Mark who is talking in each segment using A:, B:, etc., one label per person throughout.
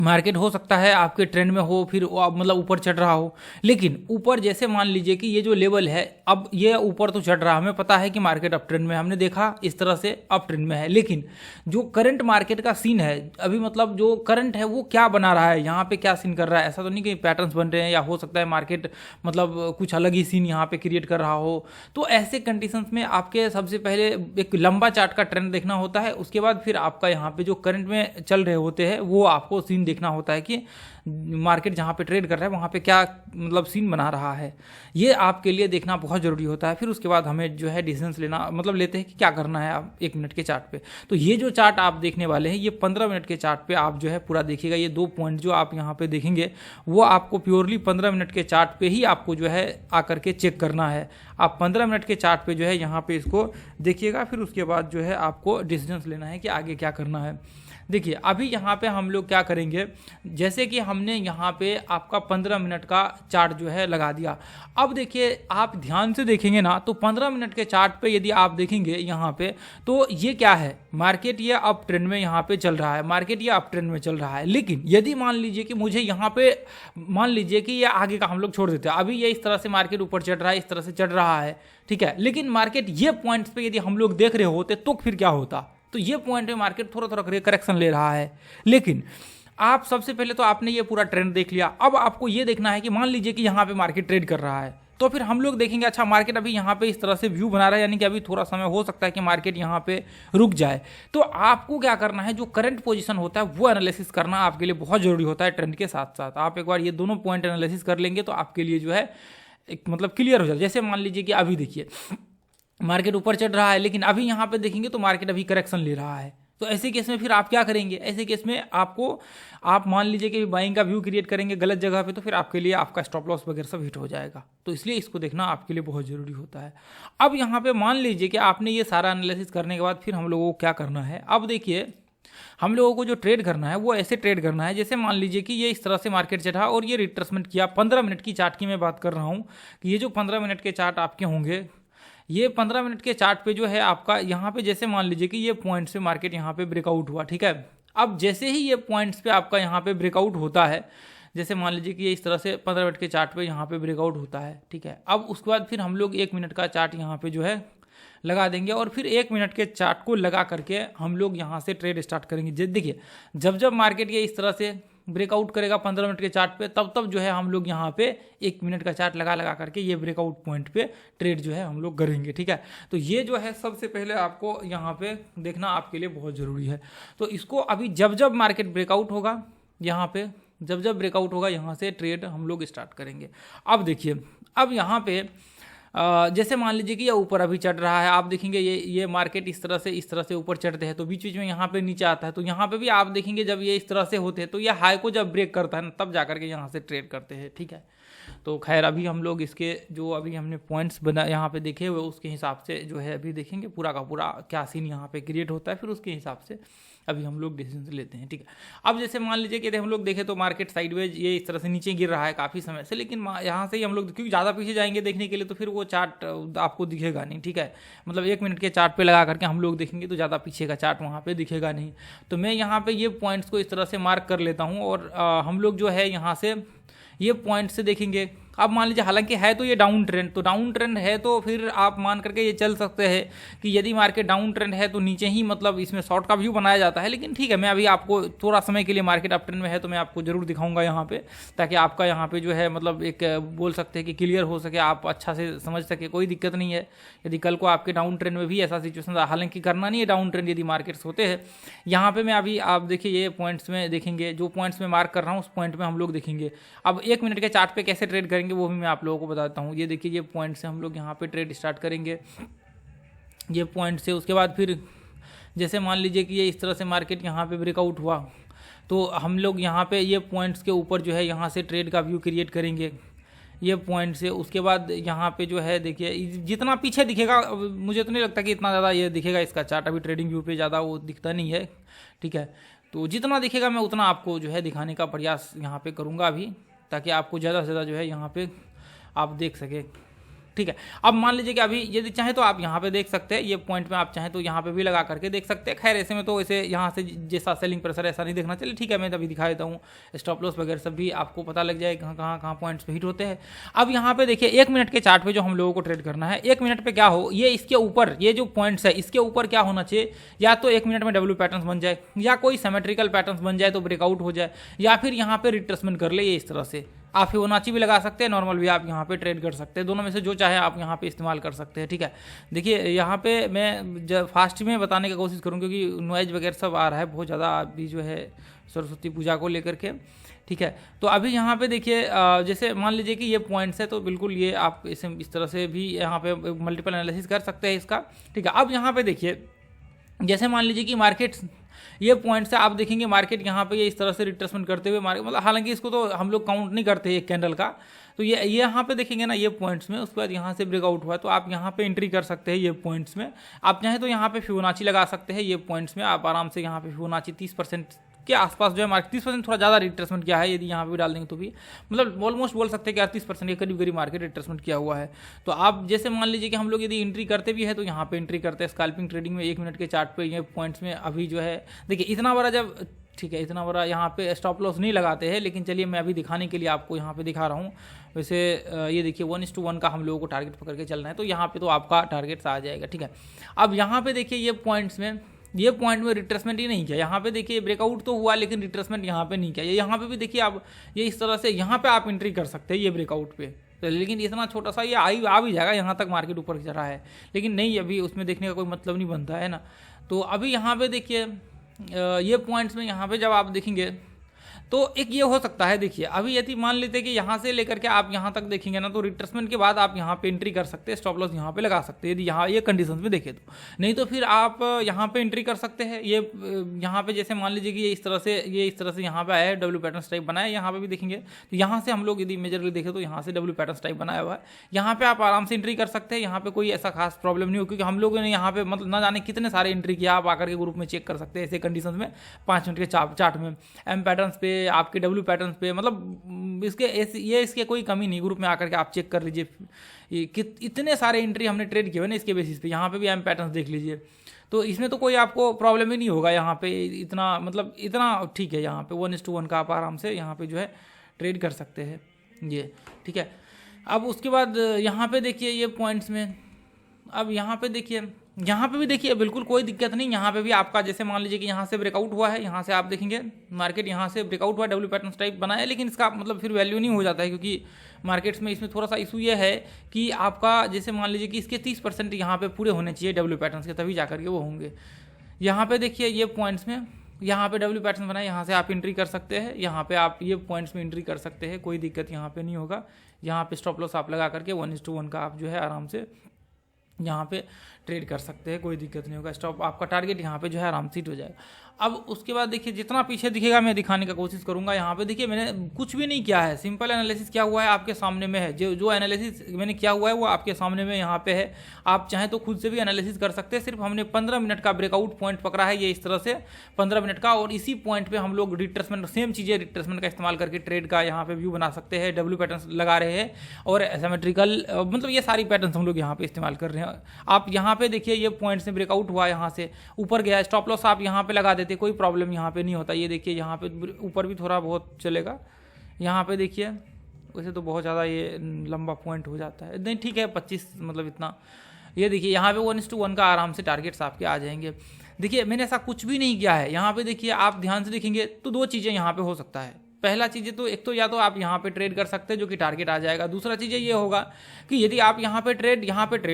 A: Market हो सकता है आपके ट्रेंड में हो, फिर मतलब ऊपर चढ़ रहा हो, लेकिन ऊपर जैसे मान लीजिए कि ये जो लेवल है, अब ये ऊपर तो चढ़ रहा है, हमें पता है कि मार्केट अप ट्रेंड में, हमने देखा इस तरह से अप ट्रेंड में है, लेकिन जो करंट मार्केट का सीन है अभी, मतलब जो करंट है वो क्या बना रहा है, यहाँ पे क्या सीन कर रहा है, ऐसा तो नहीं कि पैटर्न्स बन रहे हैं, या हो सकता है मार्केट मतलब कुछ अलग ही सीन यहाँ पे क्रिएट कर रहा हो। तो ऐसे कंडीशंस में आपके सबसे पहले एक लंबा चार्ट का ट्रेंड देखना होता है, उसके बाद फिर आपका यहाँ पे जो करंट में चल रहे होते हैं वो आपको सीन देखना होता है कि मार्केट जहाँ पे ट्रेड कर रहा है वहाँ पे क्या मतलब सीन बना रहा है, ये आपके लिए देखना बहुत ज़रूरी होता है। फिर उसके बाद हमें जो है डिसीजंस लेना मतलब लेते हैं कि क्या करना है आप 1 मिनट के चार्ट पे। तो ये जो चार्ट आप देखने वाले हैं ये 15 मिनट के चार्ट पे आप जो है पूरा देखिएगा। ये 2 पॉइंट जो आप यहाँ पे देखेंगे वो आपको प्योरली 15 मिनट के चार्ट पे ही आपको जो है आकर के चेक करना है। आप 15 मिनट के चार्ट पे जो है यहाँ पे इसको देखिएगा, फिर उसके बाद जो है आपको डिसीजंस लेना है कि आगे क्या करना है। देखिए अभी यहाँ पे हम लोग क्या करेंगे, जैसे कि हमने यहाँ पे आपका 15 मिनट का चार्ट जो है लगा दिया। अब देखिए आप ध्यान से देखेंगे ना तो 15 मिनट के चार्ट पे यदि आप देखेंगे यहाँ पे, तो ये क्या है, मार्केट ये अप ट्रेंड में यहाँ पे चल रहा है, मार्केट ये अप ट्रेंड में चल रहा है। लेकिन यदि मान लीजिए कि मुझे यहाँ पे मान लीजिए कि ये आगे का हम लोग छोड़ देते हैं, अभी ये इस तरह से मार्केट ऊपर चढ़ रहा है, इस तरह से चढ़ रहा है, ठीक है, लेकिन मार्केट ये पॉइंट्स पे यदि हम लोग देख रहे होते तो फिर क्या होता, तो ये पॉइंट में मार्केट थोड़ा थोड़ा करेक्शन ले रहा है। लेकिन आप सबसे पहले तो आपने ये पूरा ट्रेंड देख लिया, अब आपको ये देखना है कि मान लीजिए कि यहाँ पे मार्केट ट्रेड कर रहा है, तो फिर हम लोग देखेंगे अच्छा मार्केट अभी यहाँ पे इस तरह से व्यू बना रहा है, यानी कि अभी थोड़ा समय हो सकता है कि मार्केट यहाँ पे रुक जाए। तो आपको क्या करना है, जो करंट पोजीशन होता है वो एनालिसिस करना आपके लिए बहुत जरूरी होता है। ट्रेंड के साथ साथ आप एक बार ये दोनों पॉइंट एनालिसिस कर लेंगे तो आपके लिए जो है एक मतलब क्लियर हो जाए। जैसे मान लीजिए कि अभी देखिए मार्केट ऊपर चढ़ रहा है, लेकिन अभी यहाँ पे देखेंगे तो मार्केट अभी करेक्शन ले रहा है, तो ऐसे केस में फिर आप क्या करेंगे, ऐसे केस में आपको आप मान लीजिए कि बाइंग का व्यू क्रिएट करेंगे गलत जगह पे, तो फिर आपके लिए आपका स्टॉप लॉस वगैरह सब हिट हो जाएगा। तो इसलिए इसको देखना आपके लिए बहुत ज़रूरी होता है। अब यहाँ पे मान लीजिए कि आपने ये सारा एनालिसिस करने के बाद फिर हम लोगों को क्या करना है, अब देखिए हम लोगों को जो ट्रेड करना है वो ऐसे ट्रेड करना है, जैसे मान लीजिए कि ये इस तरह से मार्केट चढ़ा और ये रिट्रेसमेंट किया। 15 मिनट की चार्ट की मैं बात कर रहा हूँ कि ये जो 15 मिनट के चार्ट आपके होंगे, ये 15 मिनट के चार्ट पे जो है आपका यहाँ पे जैसे मान लीजिए कि ये पॉइंट से मार्केट यहाँ पे ब्रेकआउट हुआ, ठीक है। अब जैसे ही ये पॉइंट्स पे आपका यहाँ पे ब्रेकआउट होता है, जैसे मान लीजिए कि ये इस तरह से 15 मिनट के चार्ट पे यहाँ पे ब्रेकआउट होता है, ठीक है। अब उसके बाद फिर हम लोग 1 मिनट का चार्ट यहाँ पे जो है लगा देंगे और फिर 1 मिनट के चार्ट को लगा करके हम लोग यहाँ से ट्रेड स्टार्ट करेंगे। देखिए जब जब मार्केट ये इस तरह से ब्रेकआउट करेगा 15 मिनट के चार्ट पे, तब तब जो है हम लोग यहाँ पे 1 मिनट का चार्ट लगा करके ये ब्रेकआउट पॉइंट पे ट्रेड जो है हम लोग करेंगे, ठीक है। तो ये जो है सबसे पहले आपको यहाँ पे देखना आपके लिए बहुत ज़रूरी है। तो इसको अभी जब जब मार्केट ब्रेकआउट होगा यहाँ पे, जब जब ब्रेकआउट होगा यहाँ से ट्रेड हम लोग स्टार्ट करेंगे। अब देखिए अब यहाँ पे जैसे मान लीजिए कि ये ऊपर अभी चढ़ रहा है, आप देखेंगे ये मार्केट इस तरह से ऊपर चढ़ते हैं तो बीच बीच में यहाँ पे नीचे आता है, तो यहाँ पे भी आप देखेंगे जब ये इस तरह से होते हैं तो ये हाई को जब ब्रेक करता है ना तब जाकर के यहाँ से ट्रेड करते हैं, ठीक है। तो खैर अभी हम लोग इसके जो अभी हमने पॉइंट्स बना यहाँ पे देखे हुए उसके हिसाब से जो है अभी देखेंगे पूरा का पूरा क्या सीन यहाँ पे क्रिएट होता है, फिर उसके हिसाब से अभी हम लोग डिसीजन लेते हैं, ठीक है। अब जैसे मान लीजिए कि हम लोग देखें तो मार्केट साइडवेज ये इस तरह से नीचे गिर रहा है काफ़ी समय से, लेकिन यहाँ से ही हम लोग क्योंकि ज़्यादा पीछे जाएंगे देखने के लिए तो फिर वो चार्ट आपको दिखेगा नहीं, ठीक है। मतलब 1 मिनट के चार्ट पे लगा करके हम लोग देखेंगे तो ज़्यादा पीछे का चार्ट वहाँ पे दिखेगा नहीं। तो मैं यहाँ पे ये पॉइंट्स को इस तरह से मार्क कर लेता हूँ और हम लोग जो है यहाँ से ये पॉइंट से देखेंगे। अब मान लीजिए हालांकि है तो ये डाउन ट्रेंड, तो डाउन ट्रेंड है तो फिर आप मान करके ये चल सकते हैं कि यदि मार्केट डाउन ट्रेंड है तो नीचे ही मतलब इसमें शॉर्ट का व्यू बनाया जाता है। लेकिन ठीक है, मैं अभी आपको थोड़ा समय के लिए मार्केट अप ट्रेंड में है तो मैं आपको जरूर दिखाऊंगा यहाँ पे, ताकि आपका यहाँ पे जो है मतलब एक बोल सकते हैं कि क्लियर हो सके, आप अच्छा से समझ सके। कोई दिक्कत नहीं है यदि कल को आपके डाउन ट्रेंड में भी ऐसा सिचुएशन, हालांकि करना नहीं है डाउन ट्रेंड यदि मार्केट्स होते हैं। यहाँ पे मैं अभी आप देखिए ये पॉइंट्स में देखेंगे, जो पॉइंट्स में मार्क कर रहा हूँ उस पॉइंट में हम लोग देखेंगे। अब 1 मिनट के चार्ट पे कैसे ट्रेड करेंगे वो भी मैं आप लोगों को बताता हूँ। ये देखिए ये पॉइंट से हम लोग यहाँ पे ट्रेड स्टार्ट करेंगे, ये पॉइंट से। उसके बाद फिर जैसे मान लीजिए कि ये इस तरह से मार्केट यहाँ पे ब्रेकआउट हुआ तो हम लोग यहाँ पे ये पॉइंट्स के ऊपर जो है यहाँ से ट्रेड का व्यू क्रिएट करेंगे ये पॉइंट से। उसके बाद यहाँ पे जो है देखिए जितना पीछे दिखेगा, मुझे तो नहीं लगता कि इतना ज़्यादा ये दिखेगा इसका चार्ट, अभी ट्रेडिंग व्यू पे ज़्यादा वो दिखता नहीं है, ठीक है। तो जितना दिखेगा मैं उतना आपको जो है दिखाने का प्रयास यहाँ पे करूँगा अभी, ताकि आपको ज़्यादा से ज़्यादा जो है यहाँ पे आप देख सके। ठीक है। अब मान लीजिए कि अभी यदि चाहे तो आप यहाँ पे देख सकते हैं, ये पॉइंट में आप चाहें तो यहाँ पे भी लगा करके देख सकते हैं। खैर ऐसे में तो ऐसे यहाँ से जैसा सेलिंग प्रेशर ऐसा नहीं देखना चाहिए, ठीक है। मैं अभी दिखा देता हूँ, स्टॉप लॉस वगैरह सब भी आपको पता लग जाए कहाँ पॉइंट्स पे हिट होते हैं। अब यहाँ पे देखिए 1 मिनट के चार्ट पे जो हम लोगों को ट्रेड करना है, 1 मिनट पे क्या हो, ये इसके ऊपर ये जो पॉइंट्स है इसके ऊपर क्या होना चाहिए, या तो 1 मिनट में डब्ल्यू पैटर्न बन जाए, या कोई सिमेट्रिकल पैटर्न बन जाए तो ब्रेकआउट हो जाए, या फिर यहाँ पे रिट्रेसमेंट कर ले। ये इस तरह से आप फिबोनाची भी लगा सकते हैं, नॉर्मल भी आप यहाँ पे ट्रेड कर सकते हैं, दोनों में से जो चाहे आप यहाँ पे इस्तेमाल कर सकते हैं, ठीक है। देखिए यहाँ पे मैं जब फास्ट में बताने की कोशिश करूँ क्योंकि नॉइज वगैरह सब आ रहा है बहुत ज़्यादा अभी जो है सरस्वती पूजा को लेकर के, ठीक है। तो अभी यहाँ पे देखिए जैसे मान लीजिए कि ये पॉइंट्स है तो बिल्कुल ये आप इसे इस तरह से भी यहाँ पे मल्टीपल एनालिसिस कर सकते हैं इसका, ठीक है। अब यहाँ पे देखिए जैसे मान लीजिए कि मार्केट ये पॉइंट से आप देखेंगे मार्केट यहाँ पे ये इस तरह से रिट्रेसमेंट करते हुए मार्केट, मतलब हालांकि इसको तो हम लोग काउंट नहीं करते एक कैंडल का, तो ये यहाँ पे देखेंगे ना ये पॉइंट्स में, उसके बाद यहाँ से ब्रेकआउट हुआ तो आप यहाँ पे एंट्री कर सकते हैं ये पॉइंट्स में। आप चाहें तो यहाँ पे फिबोनाची लगा सकते हैं, ये पॉइंट्स में आप आराम से यहाँ पे फिबोनाची 30% के आसपास जो है मार्केट 30% थोड़ा ज़्यादा रिट्रेसमेंट किया है, यदि यहाँ पे भी डाल देंगे तो भी मतलब ऑलमोस्ट बोल सकते हैं कि 38% के करीब मार्केट रिट्रेसमेंट किया हुआ है। तो आप जैसे मान लीजिए कि हम लोग यदि एंट्री करते भी है तो यहाँ पे एंट्री करते हैं स्कैल्पिंग ट्रेडिंग में 1 मिनट के चार्ट पे ये पॉइंट्स में अभी जो है देखिए इतना बड़ा जब, ठीक है, इतना बड़ा यहाँ पे स्टॉप लॉस नहीं लगाते हैं, लेकिन चलिए मैं अभी दिखाने के लिए आपको यहाँ पे दिखा रहा हूँ। वैसे ये देखिए 1:1 का हम लोगों को टारगेट पकड़ के चलना है, तो यहाँ पे तो आपका टारगेट आ जाएगा, ठीक है। अब यहाँ पे देखिए ये पॉइंट्स में ये पॉइंट में रिट्रेसमेंट ही नहीं किया, यहाँ पे देखिए ब्रेकआउट तो हुआ लेकिन रिट्रेसमेंट यहाँ पे नहीं किया। यहाँ पे भी देखिए आप ये इस तरह से यहाँ पे आप एंट्री कर सकते हैं ये ब्रेकआउट पे, तो लेकिन इतना छोटा सा ये आ भी जाएगा, यहाँ तक मार्केट ऊपर चढ़ा है, लेकिन नहीं अभी उसमें देखने का कोई मतलब नहीं बनता है ना। तो अभी यहाँ पे देखिए ये पॉइंट्स में यहाँ पे जब आप देखेंगे तो एक ये हो सकता है, देखिए अभी यदि मान लेते हैं कि यहाँ से लेकर के आप यहाँ तक देखेंगे ना तो रिट्रेसमेंट के बाद आप यहाँ पे एंट्री कर सकते हैं, स्टॉप लॉस यहाँ पे लगा सकते हैं यदि यहाँ ये कंडीशन में देखें तो, नहीं तो फिर आप यहाँ पे एंट्री कर सकते हैं। ये यहाँ पे जैसे मान लीजिए कि ये इस तरह से यहाँ पे आया है, डब्ल्यू पैटर्न टाइप बनाया है, यहाँ पे भी देखेंगे तो यहाँ से हम लोग यदि मेजरली देखें तो यहाँ से डब्ल्यू पैटर्न टाइप बनाया हुआ है, यहाँ पे आप आराम से एंट्री कर सकते हैं। यहाँ पे कोई ऐसा खास प्रॉब्लम नहीं हो क्योंकि हम लोगों ने यहाँ पे मतलब ना जाने कितने सारे एंट्री किया, आप आकर के ग्रुप में चेक कर सकते हैं ऐसे कंडीशन में 5 मिनट के चार्ट में एम पैटर्न्स पे, आपके डब्ल्यू पैटर्न पे, मतलब इसके इसके कोई कमी नहीं, ग्रुप में आकर के आप चेक कर लीजिए। ये इतने सारे एंट्री हमने ट्रेड किए हुए ना इसके बेसिस पे, यहाँ पे भी एम पैटर्न्स देख लीजिए, तो इसमें तो कोई आपको प्रॉब्लम ही नहीं होगा। यहाँ पे इतना मतलब इतना ठीक है, यहाँ पे 1:1 का आप आराम से यहाँ पे जो है ट्रेड कर सकते हैं ये, ठीक है। अब उसके बाद यहाँ पे देखिए ये पॉइंट्स में, अब यहाँ पे देखिए यहाँ पे भी देखिए बिल्कुल कोई दिक्कत नहीं। यहाँ पे भी आपका जैसे मान लीजिए कि यहाँ से ब्रेकआउट हुआ है, यहाँ से आप देखेंगे मार्केट यहाँ से ब्रेकआउट हुआ, डब्ल्यू पैटर्न टाइप बनाया, लेकिन इसका मतलब फिर वैल्यू नहीं हो जाता है क्योंकि मार्केट्स में इसमें थोड़ा सा इशू ये है कि आपका जैसे मान लीजिए कि इसके 30% यहाँ पे पूरे होने चाहिए डब्ल्यू पैटर्न के, तभी जाकर के वो होंगे। यहाँ पे देखिए ये पॉइंट्स में यहाँ पे डब्ल्यू पैटर्न बनाए, यहाँ से आप एंट्री कर सकते हैं, यहाँ पे आप ये पॉइंट्स में एंट्री कर सकते हैं, कोई दिक्कत यहाँ पे नहीं होगा। यहाँ पे स्टॉप लॉस आप लगा करके 1:1 का आप जो है आराम से यहाँ पे ट्रेड कर सकते हैं, कोई दिक्कत नहीं होगा। स्टॉप आपका टारगेट यहाँ पे जो है आराम से हिट हो जाएगा। अब उसके बाद देखिए जितना पीछे दिखेगा मैं दिखाने का कोशिश करूंगा। यहाँ पे देखिए मैंने कुछ भी नहीं किया है, सिंपल एनालिसिस क्या हुआ है आपके सामने में है, जो एनालिसिस मैंने किया हुआ है वो आपके सामने में यहाँ पे है। आप चाहें तो खुद से भी एनालिसिस कर सकते हैं। सिर्फ हमने 15 मिनट का ब्रेकआउट पॉइंट पकड़ा है ये इस तरह से 15 मिनट का, और इसी पॉइंट पे हम लोग रिट्रेसमेंट सेम चीज़ें रिट्रेसमेंट का इस्तेमाल करके ट्रेड का यहाँ पे व्यू बना सकते हैं। डब्ल्यू पैटर्न लगा रहे हैं और एसिमेट्रिकल मतलब ये सारी पैटर्न हम लोग यहाँ पे इस्तेमाल कर रहे हैं। आप यहाँ पे देखिए ये पॉइंट से ब्रेकआउट हुआ, यहाँ से ऊपर गया, स्टॉप लॉस आप यहाँ पे लगा देते, कोई प्रॉब्लम यहाँ पे नहीं होता। ये देखिए यहाँ पे ऊपर भी थोड़ा बहुत चलेगा, यहाँ पे देखिए वैसे तो बहुत ज़्यादा ये लंबा पॉइंट हो जाता है, नहीं ठीक है 25 मतलब इतना। ये देखिए यहाँ पे 1:1 का आराम से टारगेट्स आपके आ जाएंगे। देखिए मैंने ऐसा कुछ भी नहीं किया है। यहाँ पे देखिए आप ध्यान से देखेंगे तो 2 चीज़ें यहाँ पे हो सकता है। पहला चीज़ तो एक तो या तो आप यहाँ पे ट्रेड कर सकते हैं जो कि टारगेट आ जाएगा, दूसरा चीज़ ये होगा कि यदि आप यहाँ पे ट्रेड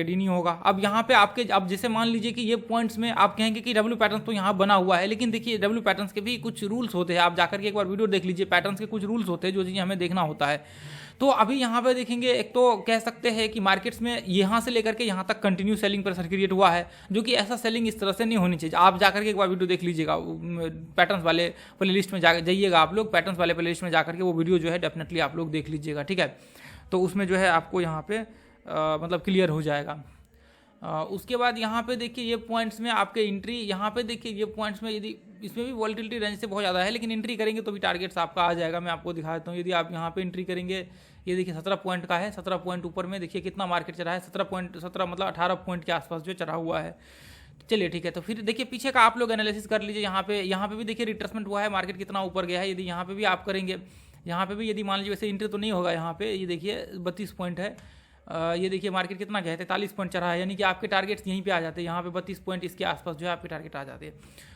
A: ही नहीं होगा। अब यहाँ पे आपके अब जैसे मान लीजिए कि ये पॉइंट्स में आप कहेंगे कि डब्ल्यू पैटर्न तो यहाँ बना हुआ है, लेकिन देखिए डब्ल्यू पैटर्न्स के भी कुछ रूल्स होते हैं। आप जाकर के एक बार वीडियो देख लीजिए, पैटर्न्स के कुछ रूल्स होते हैं जो चीज़ें हमें देखना होता है। तो अभी यहाँ पे देखेंगे एक तो कह सकते हैं कि मार्केट्स में यहाँ से लेकर के यहाँ तक कंटिन्यू सेलिंग प्रेशर क्रिएट हुआ है, जो कि ऐसा सेलिंग इस तरह से नहीं होनी चाहिए। आप जाकर के एक बार वीडियो देख लीजिएगा, पैटर्न्स वाले प्लेलिस्ट में जाइएगा आप लोग, पैटर्न्स वाले प्लेलिस्ट में जाकर के वो वीडियो जो है डेफिनेटली आप लोग देख लीजिएगा, ठीक है। तो उसमें जो है आपको यहाँ पे मतलब क्लियर हो जाएगा। उसके बाद यहाँ पे देखिए ये पॉइंट्स में आपके एंट्री, यहाँ पे देखिए ये पॉइंट्स में यदि इसमें भी वॉलिटिलिटी रेंज से बहुत ज़्यादा है, लेकिन एंट्री करेंगे तो भी टारगेट्स आपका आ जाएगा। मैं आपको दिखा देता हूँ, यदि आप यहाँ पे एंट्री करेंगे, ये देखिए 17 पॉइंट का है, 17 पॉइंट ऊपर में देखिए कितना मार्केट चला है, 17 मतलब 18 पॉइंट के आसपास जो चढ़ा हुआ है। चलिए ठीक है, तो फिर देखिए पीछे का आप लोग एनालिसिस कर लीजिए। यहाँ पे भी देखिए रिट्रेसमेंट हुआ है, मार्केट कितना ऊपर गया है। यदि यहाँ पे भी आप करेंगे, यहाँ पे भी यदि मान लीजिए वैसे एंट्री तो नहीं होगा यहाँ पे, ये देखिए 32 पॉइंट है, ये देखिए मार्केट कितना गया है, 43 पॉइंट चढ़ा है, यानी कि आपके टारगेट्स यहीं पे आ जाते हैं। यहाँ पे 32 पॉइंट इसके आसपास जो है आपके टारगेट आ जाते हैं।